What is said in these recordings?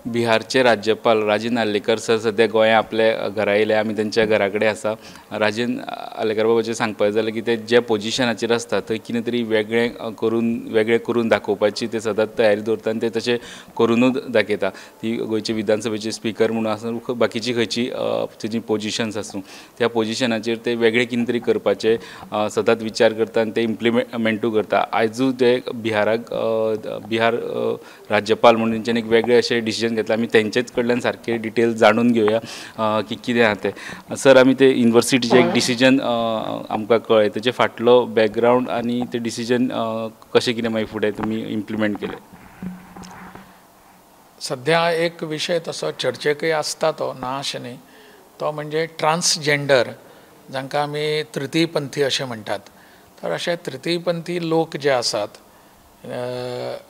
बिहारचे राज्यपाल राजेंद्र नार्लिकर सर सध्या गोंया आपल्या घरा येयले, आमी तेंच्या घरा कडेन आसा. राजेंद्र नार्लिकर बाबाचें सांगपाचें जाल्यार की ते जे पोजिशनाचेर आसता थंय कितें तरी वेगळें करून दाखोवपाची ते सदांच तयारी दवरता आनी ते तशें करूनच दाखयता. ती गोंयचे विधानसभेचे स्पिकर म्हणून आसूं, बाकीची खंयची तेजी पोजिशन्स आसूं, त्या पोजिशनाचेर ते वेगळें कितें तरी करपाचे सदांच विचार करता आनी ते इम्प्लिमेंटूय करता. आयजूय ते बिहार राज्यपाल म्हणून तेंच्यांनी एक वेगळे अशें डिसिजन घेतला. आमी तेंचेच कडल्यान सारके डिटेल्स जाणून घेवया की कितें आहा तें. सर, आमी ते युनिवर्सिटीचें एक डिसिजन आमकां कळ्ळें, तेजे फाटलो बॅकग्रावंड आनी ते डिसिजन कशें कितें मागीर फुडें तुमी इम्प्लिमेंट केलें. सध्या एक विशय तसो चर्चेकय आसता, तो ना अशें न्ही, तो म्हणजे ट्रान्सजेंडर, जांकां आमी तृतीयपंथी अशें म्हणटात. तर अशे तृतीयपंथी लोक जे आसात,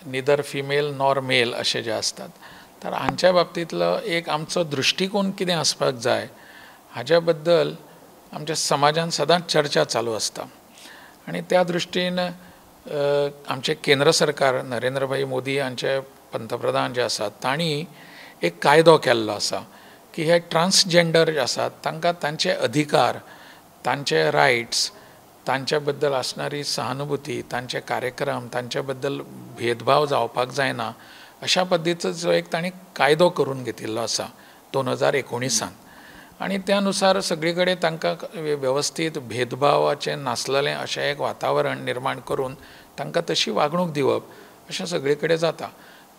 निदर फिमेल नॉर मेल अशे जे असतात, तर हांच्या बाबतींतलो एक आमचो दृश्टिकोन कितें आसपाक जाय हाच्या बद्दल आमच्या समाजान सदांच चर्चा चालू आसता. आनी त्या दृश्टीन आमचे केंद्र सरकार नरेंद्र भाई मोदी हांचे पंतप्रधान जे आसात, तांणी एक कायदो केल्लो आसा की हे ट्रान्सजेंडर जे आसात तांकां तांचे अधिकार, तांचे रायट्स, तांच्या बद्दल असणारी सहानुभूती, तांचे कार्यक्रम, तांच्या बद्दल भेदभाव जावपाक जायना अशा पद्दतीचो एक तांणी कायदो करून घेतिल्लो आसा 2019 आनी त्या नुसार सगळे कडेन तांकां वेवस्थीत भेदभावाचें नासलेलें अशें एक वातावरण निर्माण करून तांकां तशी वागणूक दिवप अशें सगळे कडेन जाता.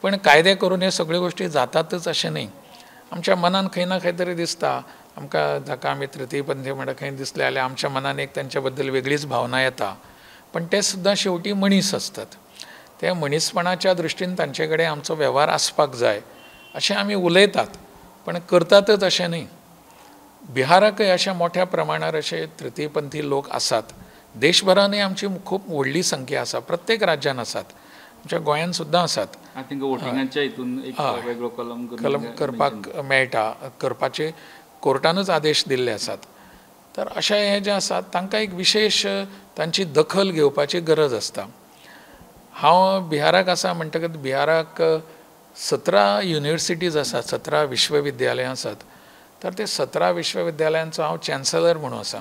पण कायदे करून हे सगळ्यो गोश्टी जातातच अशें न्ही. आमच्या मनान खंय ना खंय तरी दिसता, आमकां जाका आमी तृतीयपंथी म्हणटा खंय दिसले जाल्यार आमच्या मनान एक तांच्या बद्दल वेगळीच भावना येता. पण ते सुद्दां शेवटी मनीस असतात. ते मनीसपणाच्या दृश्टीन तांचे कडेन आमचो वेव्हार आसपाक जाय अशें आमी उलयतात, पण करतातच अशें न्ही. बिहाराकय अशा मोठ्या प्रमाणार अशे तृतीयपंथी लोक आसात. देशभरानय आमची खूब व्हडली संख्या आसा, प्रत्येक राज्यान आसात, आमच्या गोंयान सुद्दां आसात. कलम करपाक मेळटा, करपाचे कोर्टानूच आदेश दिल्ले आसात. तर अशे हे जे आसात तांकां एक विशेष तांची दखल घेवपाची गरज आसता. हांव बिहाराक आसा म्हणटकच बिहाराक 17 युनिवर्सिटीज आसात, 17 विश्वविद्यालयां आसात. तर ते 17 विश्वविद्यालयांचो हांव चॅन्सलर म्हणून आसा.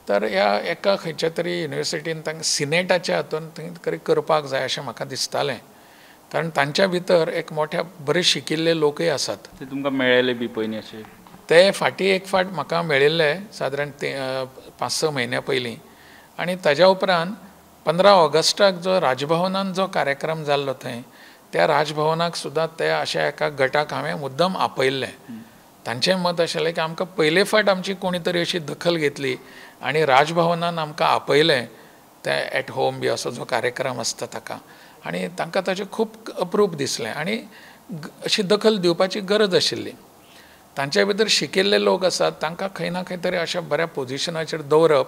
तर ह्या एका खंयच्या तरी युनिवर्सिटीन तांकां सिनेटाच्या हातून थंय करपाक जाय अशें म्हाका दिसतालें, कारण तांच्या भितर एक मोठ्या बरे शिकिल्ले लोकय आसात. ते तुमकां मेळ्ळेले बी पयलीं अशें? ते फाटीं एक फावट म्हाका मेळिल्ले सादारण 5-6 म्हयन्या पयलीं. आनी ताज्या उपरांत 15 ऑगस्टाक जो राजभवनान जो कार्यक्रम जाल्लो थंय, त्या राजभवनाक सुद्दां ते अशा एका गटाक हांवें मुद्दम आपयल्लें. तांचें मत आशिल्लें की आमकां पयले फावट आमची कोणी तरी अशी दखल घेतली आनी राजभवनान आमकां आपयलें ते एट होम बी असो जो कार्यक्रम आसता ताका, आनी तांकां ताचें खूब अप्रूप दिसलें आनी अशी दखल दिवपाची गरज आशिल्ली. तांचे भितर शिकिल्ले लोक आसात, तांकां खंय ना खंय तरी अशा बऱ्या पोजिशनाचेर दवरप,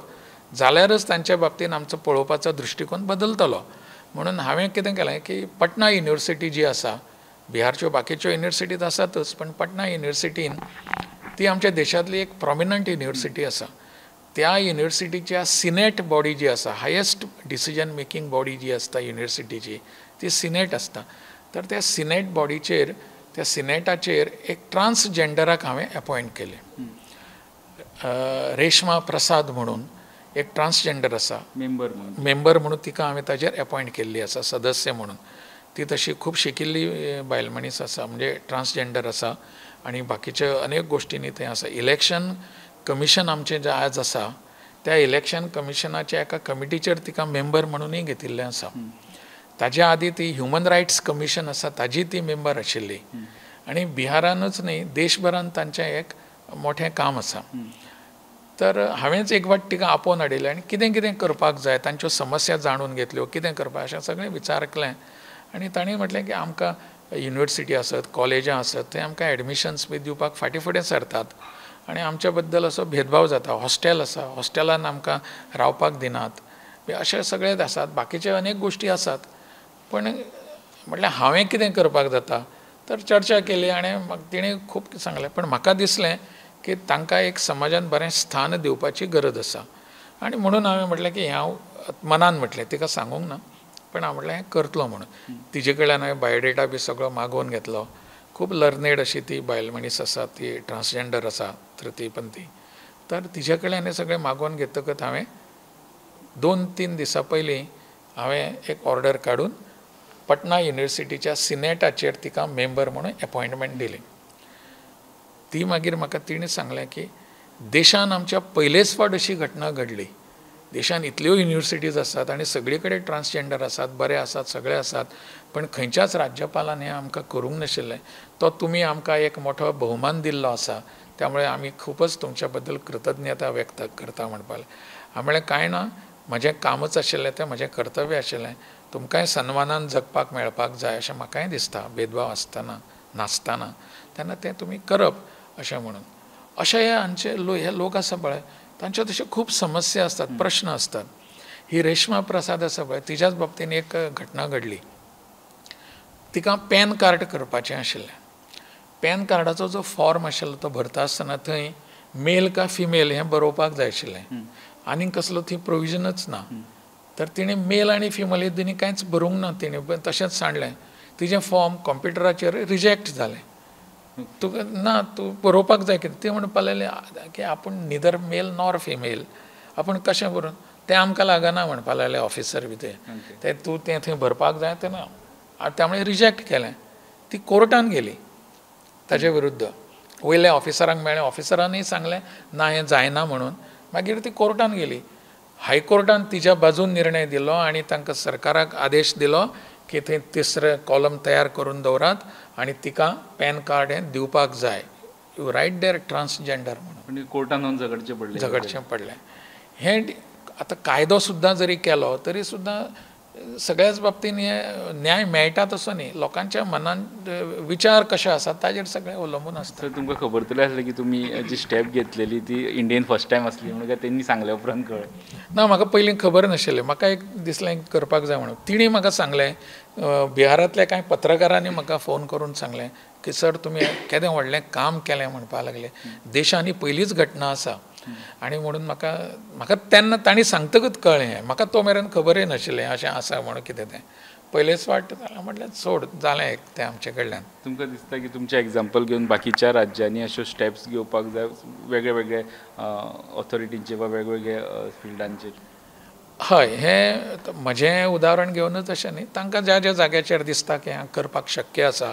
जाल्यारच तांच्या बाबतीन आमचो पळोवपाचो दृश्टिकोन बदलतलो. म्हणून हांवें कितें केलें की पटना युनिवर्सिटी जी आसा, बिहारच्यो बाकीच्यो युनिवर्सिटीज आसातच, पण पटना युनिवर्सिटीन ती आमच्या देशांतली एक प्रॉमिनंट युनिवर्सिटी आसा. त्या युनिवर्सिटीच्या सिनेट बॉडी जी आसा, हायेस्ट डिसिजन मेकींग बॉडी जी आसता युनिवर्सिटीची, ती सिनेट आसता. तर त्या सिनेट बॉडीचेर, त्या सिनेटाचेर एक ट्रान्सजेंडराक हांवें अपॉयंट केलें. रेश्मा प्रसाद म्हणून एक ट्रान्सजेंडर आसा, मेंबर म्हणून तिका हांवें ताचेर अपॉयंट केल्ली आसा सदस्य म्हणून. ती तशी खूब शिकिल्ली बायल मनीस आसा, म्हणजे ट्रान्सजेंडर आसा आनी बाकीच्यो अनेक गोश्टींनी थंय आसा. इलेक्शन कमिशन आमचें जें आज आसा, त्या इलेक्शन कमिशनाच्या एका कमिटीचेर तिका मेंबर म्हणूनय घेतिल्लें आसा. ताज्या आदीं ती ह्युमन रायट्स कमिशन आसा ताजी ती मेंबर आशिल्ली. आनी बिहारानूच न्ही, देशभरान तांचें एक मोठें काम आसा. तर हांवेंच एक वाट तिका आपोवन हाडिल्लें आनी कितें कितें करपाक जाय, तांच्यो समस्या जाणून घेतल्यो, कितें करपाक अशें सगळें विचारलें. आनी ताणें म्हटलें की आमकां युनिवर्सिटी आसत, कॉलेजां आसत, थंय आमकां एडमिशन्स बी दिवपाक फाटीं फुडें सरतात आनी आमच्या बद्दल असो भेदभाव जाता. हॉस्टेल आसा, हॉस्टेलान आमकां रावपाक दिनात, अशें सगळें आसात. बाकीचे अनेक गोश्टी आसात. पण म्हटल्यार हांवें कितें करपाक जाता, तर चर्चा केली आनी तिणें खूब सांगलें. पण म्हाका दिसलें की तांकां एक समाजान बरें स्थान दिवपाची गरज आसा. आनी म्हणून हांवें म्हटलें की हांव मनान म्हटलें, तिका सांगूंक ना, पण हांव म्हटलें हें करतलो म्हणून. तिजे कडल्यान हांवें बायोडेटा बी सगळो मागोवन घेतलो. खूब लर्नेड अशी ती बायल मनीस आसा, ती ट्रान्सजेंडर आसा, तृतीयपंथी. तर तिचे कडेन हें सगळें मागोवन घेतकच हांवें 2-3 दिसां पयलीं हांवें एक ऑर्डर काडून पटना युनिवर्सिटीच्या सिनेटाचेर तिका मेंबर म्हणून अपॉयंटमेंट दिली. ती मागीर म्हाका तिणें सांगलें की देशान आमच्या पयलेच फावट अशी घटना घडली. देशान इतल्यो युनिवर्सिटीज आसात आनी सगळे कडेन ट्रान्सजेंडर आसात, बरे आसात, सगळे आसात, पण खंयच्याच राज्यपालान हें आमकां करूंक नाशिल्लें. तो तुमी आमकां एक मोठो भोवमान दिल्लो आसा, त्यामुळे आमी खूबच तुमच्या बद्दल कृतज्ञता व्यक्त करता म्हणपाक. हांवें म्हणलें कांय ना, म्हजें कामच आशिल्लें तें, म्हजें कर्तव्य आशिल्लें. तुमकांय सन्मानान जगपाक मेळपाक जाय अशें म्हाकाय दिसता, भेदभाव आसतना नासतना, तेन्ना तें तुमी करप अशें म्हणून. अशे हे लोक आसा पळय, तांच्यो तश्यो खूब समस्या असतात, प्रश्न असतात. ही रेश्मा प्रसाद आसा पळय, तिच्याच बाबतीन एक घटना घडली. तिका पॅन कार्ड करपाचें आशिल्लें. पॅन कार्डाचो जो फॉर्म आशिल्लो तो भरता आसतना थंय मेल का फिमेल हें बरोवपाक जाय आशिल्लें, आनीक कसलो थंय प्रोविजनच ना. तर तिणें मेल आनी फिमेल हे दोनी कांयच बरोवंक ना, तिणें तशेंच सांडलें. तिजें फॉर्म कॉम्प्युटराचेर रिजेक्ट जालें. तुका ना, तूं बरोवपाक जाय कितें. ती म्हणपाक लागली की आपूण निदर मेल नॉर फिमेल, आपूण कशें बरोवन, तें आमकां लागना म्हणपाक लागलें ऑफिसर बी ते तूं तें थंय भरपाक जाय तें ना. त्यामुळे रिजेक्ट केलें. ती कोर्टान गेली ताजे विरुद्ध. वयल्या ऑफिसरांक मेळ्ळें, ऑफिसरानूय सांगलें ना हें जायना म्हणून. मागीर ती कोर्टान गेली. हायकोर्टान तिच्या बाजून निर्णय दिलो आनी तांकां सरकाराक आदेश दिलो की थंय तिसरें कॉलम तयार करून दवरात आनी तिका पॅन कार्ड हें दिवपाक जाय. यू रायट देर ट्रान्सजेंडर म्हणून. कोर्टान झगडचें पडलें. हें आतां कायदो सुद्दां जरी केलो तरी सुद्दां सगळ्याच बाबतीन हे न्याय मेळटा तसो न्ही. लोकांच्या मनान विचार कशे आसात ताजेर सगळें अवलंबून आसता. तर तुमकां खबर तरी आसलें की तुमी जी स्टेप घेतलेली ती इंडियन फर्स्ट टायम आसली म्हणून काय तेणी सांगल्या उपरांत कळ्ळें? ना, म्हाका पयलीं खबर नाशिल्लें. म्हाका एक दिसलें करपाक जाय म्हणून. तिणें म्हाका सांगलें, बिहारांतल्या कांय पत्रकारांनी म्हाका फोन करून सांगलें की सर तुमी केदें व्हडलें काम केलें म्हणपाक लागले. देशान ही पयलीच घटना आसा आनी म्हणून म्हाका तेन्ना तांणी सांगतकच कळ्ळें हें. म्हाका तो मेरेन खबरय नाशिल्लें अशें आसा म्हणून कितें तें. पयलेच फावट म्हटलें सोड, जालें तें आमचे कडल्यान. तुमकां दिसता की तुमचें एग्जाम्पल घेवन बाकीच्या राज्यांनी अश्यो स्टेप्स घेवपाक जाय वेगळे वेगळे ऑथॉरिटींचे वा वेगवेगळे फिल्डांचेर? हय, हें म्हजें उदाहरण घेवनच अशें न्ही. तांकां ज्या ज्या जाग्याचेर दिसता की हांगा करपाक शक्य आसा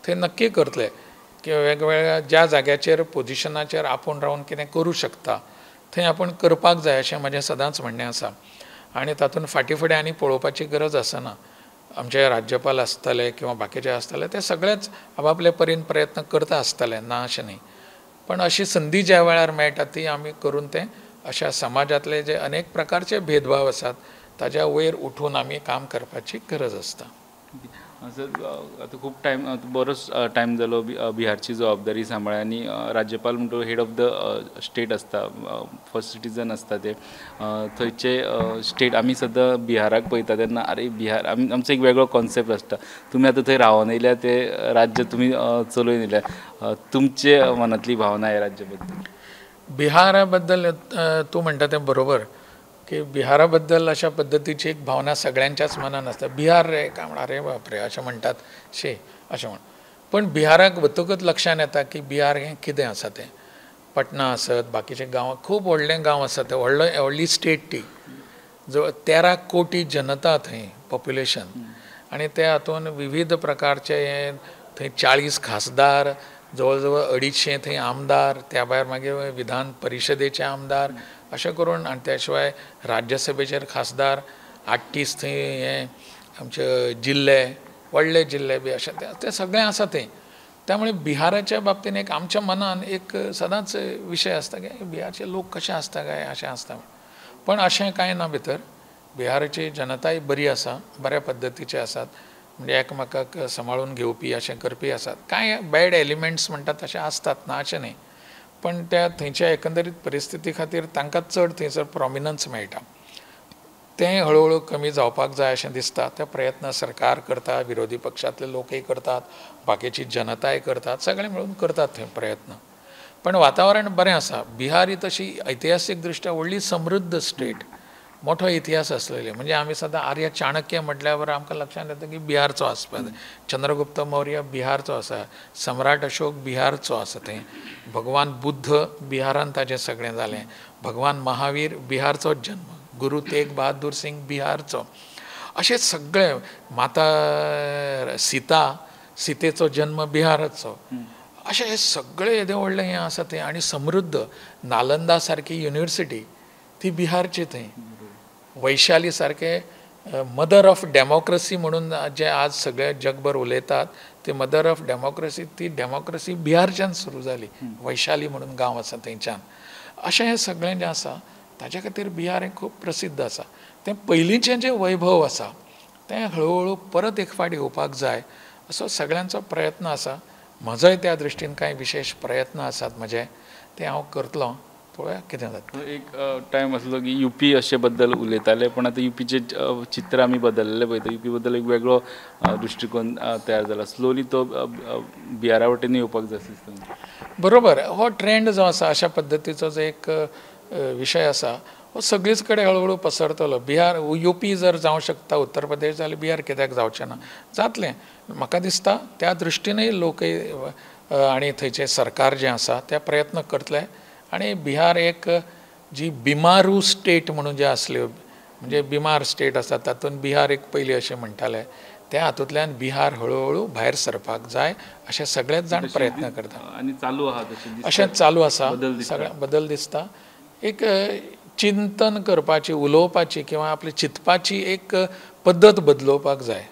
थंय नक्की करतले. किंवा वेगवेगळ्या ज्या जाग्याचेर पोजिशनाचेर आपूण रावन कितें करूं शकता थंय आपूण करपाक जाय अशें म्हजें सदांच म्हणणें आसा. आनी तातूंत फाटीं फुडें आनी पळोवपाची गरज आसना. आमचे राज्यपाल आसतले किंवा बाकीचे आसतले ते सगळेच आपापले परीन प्रयत्न करता आसतले, ना अशें न्ही. पण अशी संदी ज्या वेळार मेळटा ती आमी करून तें अशा समाजांतले जे अनेक प्रकारचे भेदभाव आसात ताच्या वयर उठून आमी काम करपाची गरज आसता. आतां खूब टायम बरोच टायम जालो बिहारची जबाबदारी सांबाळ्ळी आनी राज्यपाल म्हणटा हेड ऑफ द स्टेट आसता, फर्स्ट सिटीजन आसता ते थंयचे स्टेट. आमी सद्दां बिहाराक पळयता तेन्ना आरे बिहार आमचो एक वेगळो कॉन्सेप्ट आसता. तुमी आतां थंय रावन येयल्या ते राज्य तुमी चलोवन येयल्या. तुमचे मनांतली भावना ह्या राज्या बद्दल? बिहारा बद्दल तूं म्हणटा तें बरोबर की बिहारा बद्दल अशा पद्दतीची एक भावना सगळ्यांच्याच मनान आसता. बिहार रे काय म्हणा, रे बापरे अशें म्हणटात शे अशें म्हण. पण बिहाराक वतकच लक्षांत येता की बिहार हें कितें आसा तें. पटना आसत, बाकीचे गांव, खूब व्हडलें गांव आसा तें, व्हडली स्टेट ती. जवळ 13 कोटी जनता थंय पॉप्युलेशन. आनी त्या हातूंत विविध प्रकारचे थंय 40 खासदार, जवळ जवळ 250 थंय आमदार, त्या भायर मागीर विधान परिशदेचे आमदार अशें करून, आनी त्या शिवाय राज्यसभेचेर खासदार 38 थंय हे आमचे जिल्ले, व्हडले जिल्ले बी अशें ते सगळें आसा थंय. त्यामुळे बिहाराच्या बाबतीन एक आमच्या मनान एक सदांच विशय आसता की बिहारचे लोक कशे आसता काय अशें आसता. पण अशें कांय ना भितर. बिहाराची जनताय बरी आसा, बऱ्या पद्दतीचे आसात, म्हणजे एकामेकाक सांबाळून घेवपी अशें करपी आसात. कांय बॅड एलिमेंट्स म्हणटात तशें आसतात, ना अशें न्ही. पण त्या थंयच्या एकंदरीत परिस्थिती खातीर तांकां चड थंयसर प्रॉमिनन्स मेळटा. तें हळू कमी जावपाक जाय अशें दिसता. ते प्रयत्न सरकार करता, विरोधी पक्षांतले लोकय करतात, बाकीची जनताय करतात, सगळे मेळून करतात थंय प्रयत्न. पण वातावरण बरें आसा. बिहार ही तशी ऐतिहासीक दृश्ट्या व्हडली समृद्ध स्टेट. मोठो इतिहास असलेले म्हणजे आम्ही सदां आर्य चाणक्य म्हटल्यावर आमकां लक्षांत येता की बिहारचो आसपास चंद्रगुप्त मौर्य बिहारचो आसा सम्राट अशोक बिहारचो आसा थंय भगवान बुद्ध बिहारांत ताजें सगळें जालें भगवान महावीर बिहारचोच जन्म गुरु तेग बहादूर सिंग बिहारचो अशें सगळे माता सीतेचो जन्म बिहाराचो अशें हे सगळे येदें व्हडलें हें आसा थंय आनी समृद्ध नालंदा सारकी युनिवर्सिटी ती बिहारची थंय वैशाली सारके मदर ऑफ डेमोक्रेसी म्हणून जे आज सगळे जगभर उलयतात ते मदर ऑफ डेमोक्रेसी ती डेमोक्रेसी बिहारच्यान सुरू जाली वैशाली म्हणून गांव आसा थंयच्यान अशें हें सगळें जें आसा ताचे खातीर बिहार हें खूब प्रसिद्ध आसा तें पयलींचें जें वैभव आसा तें हळू परत एक फावट येवपाक जाय असो सगळ्यांचो प्रयत्न आसा म्हजोय त्या दृश्टीन कांय विशेष प्रयत्न आसात म्हजे ते हांव करतलों पळोवया कितें जाता एक टायम आसलो की युपी अशे बद्दल उलयताले पण आतां युपीचे चित्र आमी बदललेले पळयता युपी बद्दल एक वेगळो दृश्टिकोन तयार जाला स्लोली तो बिहारा वटेन येवपाक जाय दिसता बरोबर हो ट्रेंड जो आसा अशा पद्दतीचो जो एक विशय आसा हो सगळीच कडेन हळू पसरतलो बिहार युपी जर जावं शकता उत्तर प्रदेश जाल्यार बिहार कित्याक जावचें ना जातलें म्हाका दिसता त्या दृश्टीनय लोकय आनी थंयचें सरकार जें आसा ते प्रयत्न करतले आनी बिहार एक जी बिमारू स्टेट म्हणून जे आसल्यो म्हणजे बिमार स्टेट आसा तातूंत बिहार एक पयलीं अशें म्हणटाले त्या हातूंतल्यान बिहार हळू भायर सरपाक जाय अशें सगळेच जाण प्रयत्न करता आनी चालू आहा अशें चालू आसा सगळ्यां बदल दिसता एक चिंतन करपाची उलोवपाची किंवा आपली चिंतपाची एक पद्दत बदलोवपाक जाय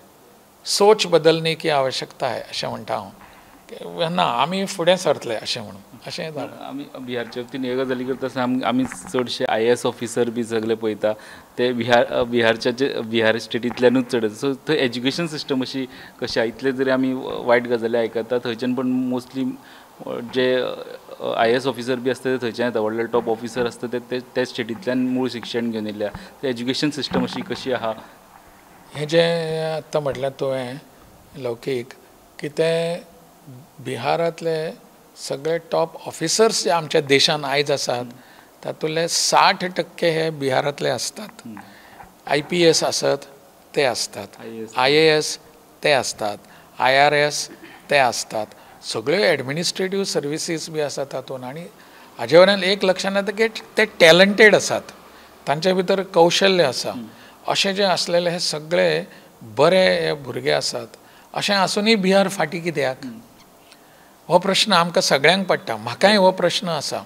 सोच बदलने की आवश्यकता आहे अशें म्हणटा हांव ना आमी फुडें सरतले अशें म्हणून अशें जालें आमी बिहारच्या बाबतीन हे गजाली करता आसतना आमी चडशे IAS ऑफिसर बी सगळे पळयता ते बिहारच्या जे बिहार स्टेटींतल्यानूच चड सो थंय एज्युकेशन सिस्टम अशी कशी आहा इतले जरी आमी वायट गजाली आयकता थंयच्यान पण मोस्टली जे IAS ऑफिसर बी आसता ते थंयच्यान येता व्हडले टॉप ऑफिसर आसता ते स्टेटींतल्यान मूळ शिक्षण घेवन येयल्या ते एज्युकेशन सिस्टम अशी कशी आहा हें जें आतां म्हटलें तुवें लौकीक की ते बिहारांतले सगळे टॉप ऑफिसर्स जे आमच्या देशान आयज आसात तातूंतले 60% हे बिहारांतले असतात IPS आसत ते असतात IAS ते असतात IRS ते असतात सगळे एडमिनिस्ट्रेटीव सर्विसीस बी आसात तातूंत आनी हाजे वयल्यान एक लक्षांत येता की ते टॅलंटेड आसात तांचे भितर कौशल्य आसा अशें जे आसलेले हे सगळे बरे हे भुरगे आसात अशें आसुनूय बिहार फाटीं कित्याक हो प्रश्न आमकां सगळ्यांक पडटा म्हाकाय हो प्रश्न आसा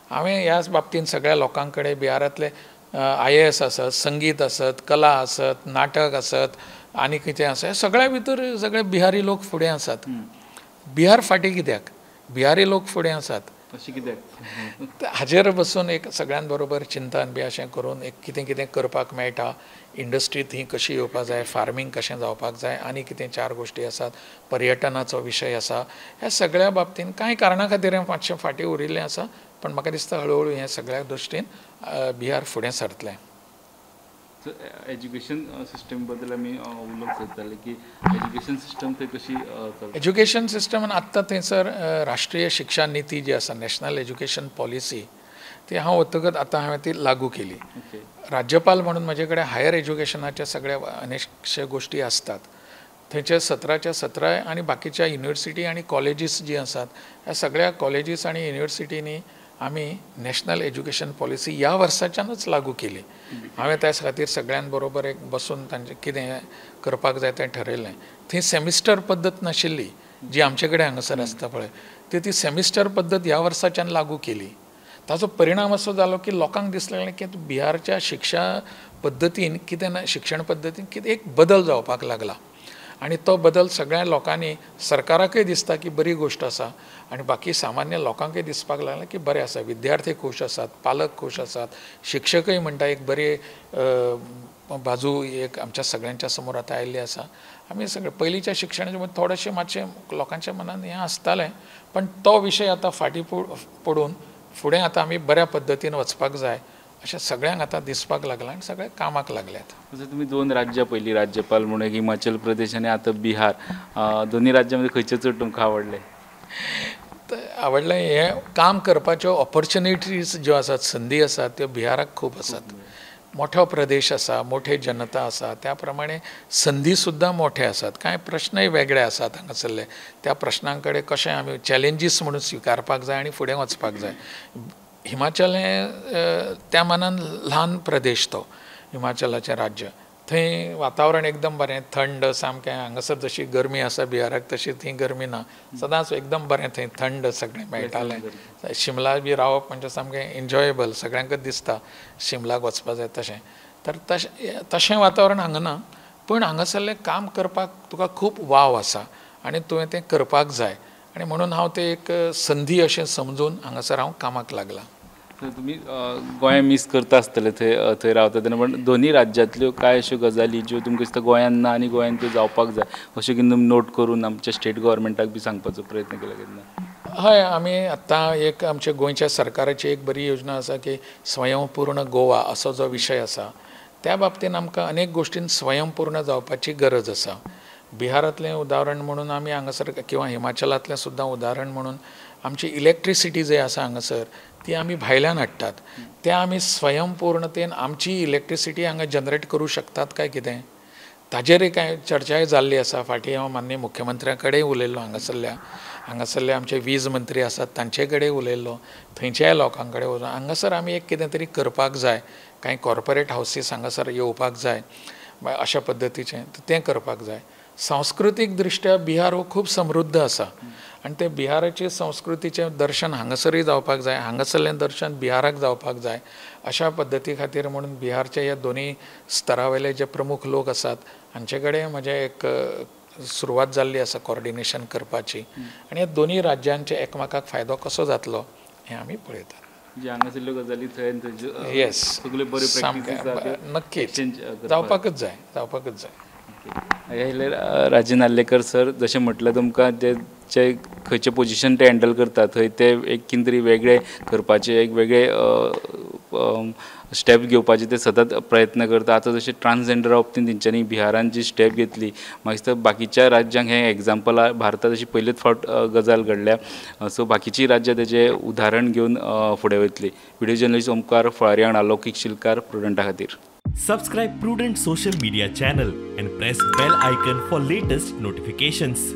हांवें ह्याच बाबतींत सगळ्या लोकां कडेन बिहारांतले IAS आसत संगीत आसत कला आसत नाटक आसत आनी कितें आसा सगळ्या भितर सगळे बिहारी लोक फुडें आसात बिहार फाटीं कित्याक बिहारी लोक फुडें आसात अशें कित्याक हाजेर बसून एक सगळ्यां बरोबर चिंतन बी अशें करून एक कितें कितें करपाक मेळटा इंडस्ट्री थंय कशी येवपाक जाय फार्मींग कशें जावपाक जाय आनी कितें 4 गोश्टी आसात पर्यटनाचो विशय आसा ह्या सगळ्या बाबतींत कांय कारणां खातीर हें मातशें फाटीं उरिल्लें आसा पण म्हाका दिसता हळू हें सगळ्या दृश्टीन बिहार फुडें सरतलें एज्युकेशन सिस्टम बद्दल आमी उलोवंक सोदताले की एज्युकेशन सिस्टम थंय कशी एज्युकेशन सिस्टमान आत्तां थंयसर राष्ट्रीय शिक्षा नीती जी आसा नॅशनल एज्युकेशन पॉलिसी ती हांव वतकच आतां हांवें ती लागू केली राज्यपाल म्हणून म्हजे कडेन हायर एज्युकेशनाचे सगळे अनेकशे गोश्टी असतात थंयचे 17च्या 17 आनी बाकीच्या युनिवर्सिटी आनी कॉलेजीस जी आसात ह्या सगळ्या कॉलेजीस आनी युनिवर्सिटींनी आमी नॅशनल एज्युकेशन पॉलिसी ह्या वर्साच्यानच लागू केली हांवें त्या खातीर सगळ्यां बरोबर एक बसून तांचें कितें करपाक जाय तें ठरयलें थंय सेमिस्टर पद्दत नाशिल्ली जी आमचे कडेन हांगासर आसता पळय ती सेमिस्टर पद्दत ह्या वर्साच्यान लागू केली ताचो परिणाम असो जालो की लोकांक दिसलें की बिहारच्या शिक्षा पद्दतीन कितें ना शिक्षण पद्दतीन कितें एक बदल जावपाक लागला आनी तो बदल सगळ्या लोकांनी सरकाराकय दिसता की बरी गोश्ट आसा आनी बाकी सामान्य लोकांकय दिसपाक लागला की बरें आसा विद्यार्थी खूश आसात पालक खूश आसात शिक्षकय म्हणटा एक बरी बाजू एक आमच्या सगळ्यांच्या समोर आतां आयिल्ली आसा आमी सगळे पयलींच्या शिक्षणाचे मदीं थोडेशें मातशें लोकांच्या मनान हें आसतालें पण तो विशय आतां फाटीं पडून फुडें आतां आमी बऱ्या पद्दतीन वचपाक जाय अशें सगळ्यांक आतां दिसपाक लागलां आनी सगळे कामाक लागल्यात जर तुमी 2 राज्यां पयलीं राज्यपाल म्हणून हिमाचल प्रदेश आनी आतां बिहार दोनी राज्यां मदीं खंयचें चड तुमकां आवडलें आवडलें हें काम करपाच्यो ऑपॉर्च्युनिटीज ज्यो आसात संदी आसात त्यो बिहाराक खूब आसात मोठो प्रदेश आसा, मोठे जनता आसा, त्या प्रमाणे संधी सुद्दां मोठे आसात, कांय प्रश्नय वेगळे आसात हांगासरले. त्या प्रश्नां कडेन कशें आमी चॅलेंजीस म्हणून स्विकारपाक जाय आनी फुडें वचपाक जाय. हिमाचल हें त्या मानान ल्हान प्रदेश तो, हिमाचलाचें राज्य. थंय वातावरण एकदम बरें, थंड सामकें. हांगासर जशी गरमी आसा बिहाराक तशी थंय गरमी ना, सदांच एकदम बरें थंय थंड सगळें मेळटालें. शिमला बी रावप म्हणजे सामकें एन्जॉयेबल, सगळ्यांकच दिसता शिमलाक वचपाक जाय तशें. तर तशें वातावरण हांगा ना, पूण हांगासरलें काम करपाक तुका खूब वाव आसा आनी तुवें तें करपाक जाय. आनी म्हणून हांव तें एक संदी अशें समजून हांगासर हांव कामाक लागलां. तुम्ही गोंय मिस करता आसतले थंय रावता तेन्ना, पण दोन्ही राज्यांतल्यो कांय अश्यो गजाली ज्यो तुमकां दिसता गोंयांत ना आनी गोंयांत त्यो जावपाक जाय अश्यो कितें तुमी नोट करून आमच्या स्टेट गव्हर्मेंटाक बी सांगपाचो प्रयत्न केला केन्ना? हय, आमी आत्तां एक आमच्या गोंयच्या सरकाराची एक बरी योजना आसा की स्वयंपूर्ण गोवा असो जो विशय आसा, त्या बाबतीन आमकां अनेक गोश्टीन स्वयंपूर्ण जावपाची गरज आसा. बिहारांतलें उदाहरण म्हणून आमी हांगासर किंवा हिमाचलांतलें सुद्दां उदाहरण म्हणून आमची इलेक्ट्रिसिटी जी आसा हांगासर ती आमी भायल्यान हाडटात. त्या आमी स्वयंपूर्णतेन आमची इलेक्ट्रिसिटी हांगा जनरेट करूं शकतात काय कितें, ताजेरय कांय चर्चाय जाल्ली आसा. फाटीं हांव माननीय मुख्यमंत्र्या कडेन उलयल्लो, हांगासरले आमचे वीज मंत्री आसात तांचे कडेन उलयल्लो, थंयच्याय लोकां कडेन उलयलो. हांगासर आमी एक कितें तरी करपाक जाय, कांय कॉर्पोरेट हावसीस हांगासर येवपाक जाय अशा पद्दतीचें तें करपाक जाय. सांस्कृतीक दृश्ट्या बिहार हो खूब समृद्ध आसा आनी ते बिहाराचे संस्कृतीचें दर्शन हांगासरय जावपाक जाय, हांगासरलें दर्शन बिहाराक जावपाक जाय. अशा पद्दती खातीर म्हणून बिहारचे ह्या दोनी स्तरावयले जे प्रमुख लोक आसात हांचे कडेन म्हजें एक सुरवात जाल्ली आसा कॉर्डिनेशन करपाची. आनी ह्या दोनी राज्यांचे एकामेकाक फायदो कसो जातलो हें आमी पळयतात. जे हांगासरल्यो गजाली थंय येस, सगळे बरे प्रॅक्टीस नक्कीच जावपाकच जाय. ह्या राजन नार्लेकर सर, जशें म्हटलें तुमकां जे खंयचे पोजिशन ते हँडल करता थंय ते एक कितें तरी वेगळे करपाचे, एक वेगळे स्टेप घेवपाचे ते सतत प्रयत्न करता. आतां जशें ट्रान्सजेंडरा बाबतींत तेंच्यांनी बिहारान जी स्टेप घेतली, म्हाका दिसता बाकीच्या राज्यांक हें एग्जाम्पल भारतात अशी पयलेच फावट गजाल घडल्या. सो बाकीचीं राज्यां तेजें उदाहरण घेवन फुडें वयतली. व्हिडिओ जर्नलिस्ट ओमकार फळारी, अलौकिक शिलकार, प्रुडंटा खातीर. Subscribe Prudent social media channel and press bell icon for latest notifications.